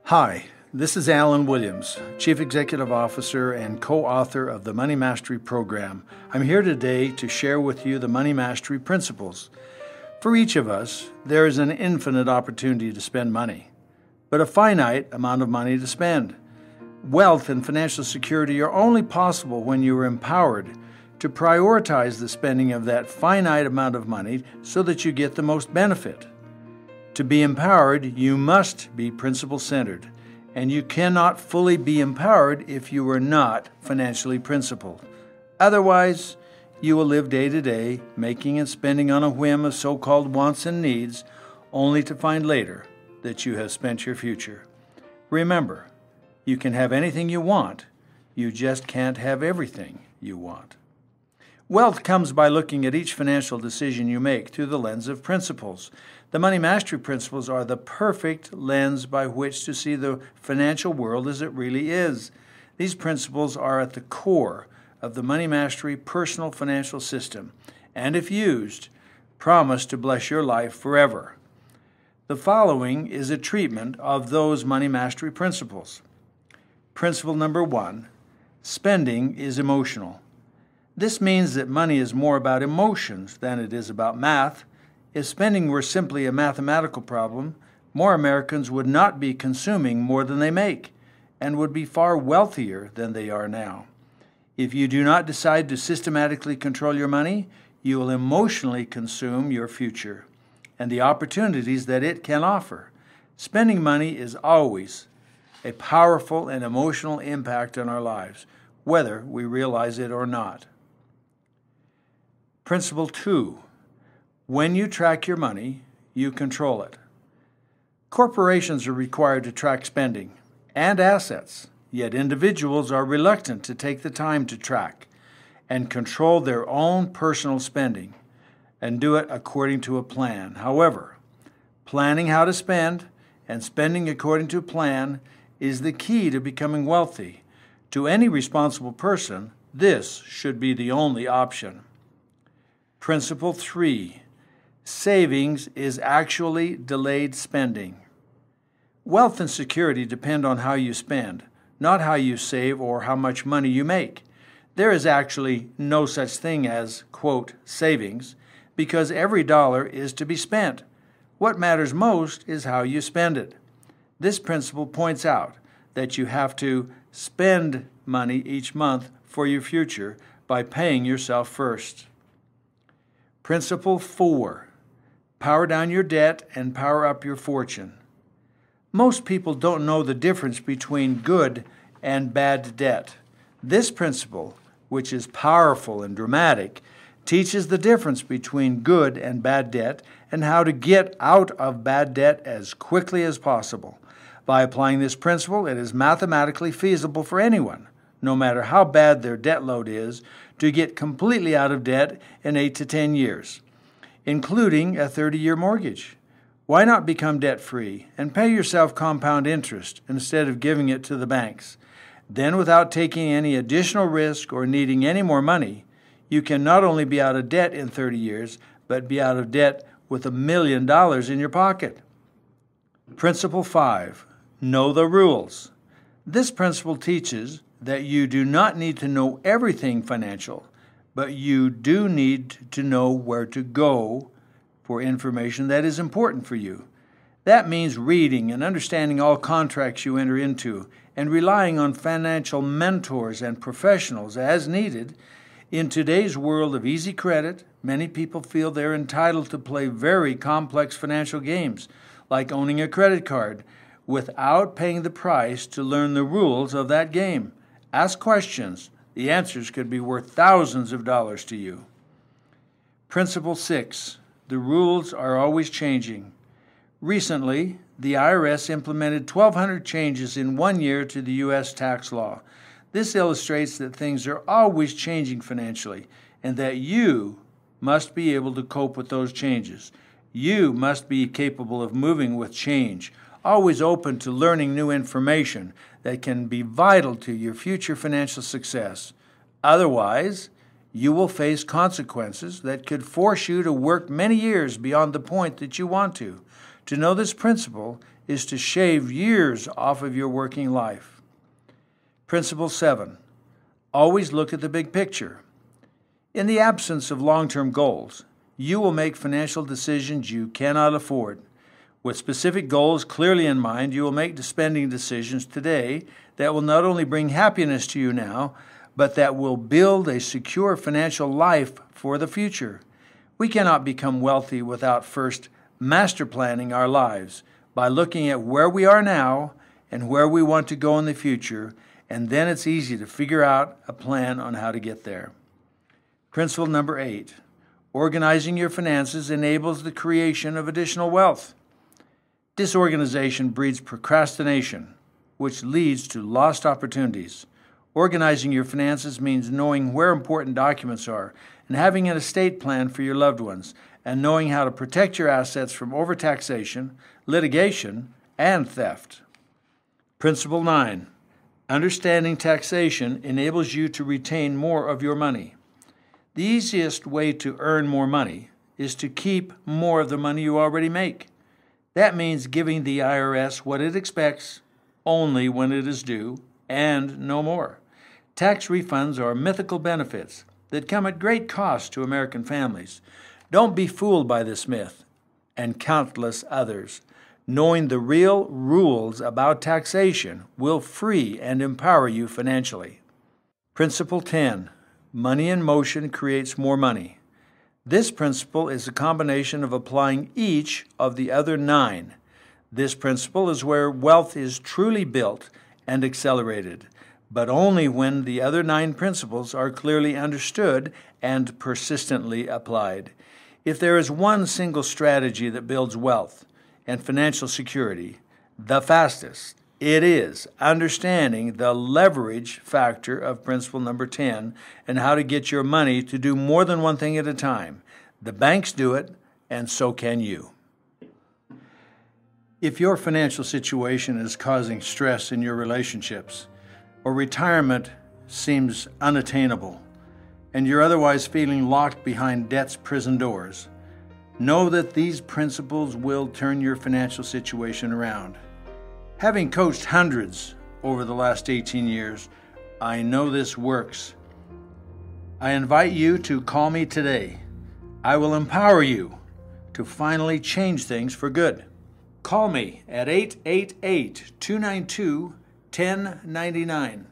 Hi, this is Alan Williams, Chief Executive Officer and co-author of the Money Mastery Program. I'm here today to share with you the Money Mastery principles. For each of us, there is an infinite opportunity to spend money, but a finite amount of money to spend. Wealth and financial security are only possible when you are empowered to prioritize the spending of that finite amount of money so that you get the most benefit. To be empowered, you must be principle-centered, and you cannot fully be empowered if you are not financially principled. Otherwise, you will live day to day, making and spending on a whim of so-called wants and needs, only to find later that you have spent your future. Remember, you can have anything you want, you just can't have everything you want. Wealth comes by looking at each financial decision you make through the lens of principles. The Money Mastery Principles are the perfect lens by which to see the financial world as it really is. These principles are at the core of the Money Mastery personal financial system, and if used, promise to bless your life forever. The following is a treatment of those Money Mastery Principles. Principle number 1, spending is emotional. This means that money is more about emotions than it is about math. If spending were simply a mathematical problem, more Americans would not be consuming more than they make and would be far wealthier than they are now. If you do not decide to systematically control your money, you will emotionally consume your future and the opportunities that it can offer. Spending money is always a powerful and emotional impact on our lives, whether we realize it or not. Principle 2, when you track your money, you control it. Corporations are required to track spending and assets, yet individuals are reluctant to take the time to track and control their own personal spending and do it according to a plan. However, planning how to spend and spending according to a plan is the key to becoming wealthy. To any responsible person, this should be the only option. Principle 3, savings is actually delayed spending. Wealth and security depend on how you spend, not how you save or how much money you make. There is actually no such thing as, quote, savings, because every dollar is to be spent. What matters most is how you spend it. This principle points out that you have to spend money each month for your future by paying yourself first. Principle 4, power down your debt and power up your fortune. Most people don't know the difference between good and bad debt. This principle, which is powerful and dramatic, teaches the difference between good and bad debt and how to get out of bad debt as quickly as possible. By applying this principle, it is mathematically feasible for anyone, no matter how bad their debt load is, to get completely out of debt in 8 to 10 years, including a 30-year mortgage. Why not become debt-free and pay yourself compound interest instead of giving it to the banks? Then, without taking any additional risk or needing any more money, you can not only be out of debt in 30 years, but be out of debt with $1 million in your pocket. Principle 5, know the rules. This principle teaches that you do not need to know everything financial, but you do need to know where to go for information that is important for you. That means reading and understanding all contracts you enter into and relying on financial mentors and professionals as needed. In today's world of easy credit, many people feel they're entitled to play very complex financial games, like owning a credit card, without paying the price to learn the rules of that game. Ask questions. The answers could be worth thousands of dollars to you. Principle 6, the rules are always changing. Recently, the IRS implemented 1,200 changes in 1 year to the U.S. tax law. This illustrates that things are always changing financially and that you must be able to cope with those changes. You must be capable of moving with change, always open to learning new information that can be vital to your future financial success. Otherwise, you will face consequences that could force you to work many years beyond the point that you want to To know this principle is to shave years off of your working life. Principle 7. Always look at the big picture. In the absence of long-term goals, you will make financial decisions you cannot afford. With specific goals clearly in mind, you will make spending decisions today that will not only bring happiness to you now, but that will build a secure financial life for the future. We cannot become wealthy without first master planning our lives by looking at where we are now and where we want to go in the future, and then it's easy to figure out a plan on how to get there. Principle number 8. Organizing your finances enables the creation of additional wealth. Disorganization breeds procrastination, which leads to lost opportunities. Organizing your finances means knowing where important documents are and having an estate plan for your loved ones, and knowing how to protect your assets from overtaxation, litigation, and theft. Principle 9. Understanding taxation enables you to retain more of your money. The easiest way to earn more money is to keep more of the money you already make. That means giving the IRS what it expects only when it is due and no more. Tax refunds are mythical benefits that come at great cost to American families. Don't be fooled by this myth and countless others. Knowing the real rules about taxation will free and empower you financially. Principle 10. Money in motion creates more money. This principle is a combination of applying each of the other 9. This principle is where wealth is truly built and accelerated, but only when the other 9 principles are clearly understood and persistently applied. If there is one single strategy that builds wealth and financial security the fastest, it is understanding the leverage factor of principle number 10 and how to get your money to do more than one thing at a time. The banks do it, and so can you. If your financial situation is causing stress in your relationships, or retirement seems unattainable, and you're otherwise feeling locked behind debt's prison doors, know that these principles will turn your financial situation around. Having coached hundreds over the last 18 years, I know this works. I invite you to call me today. I will empower you to finally change things for good. Call me at 888-292-1099.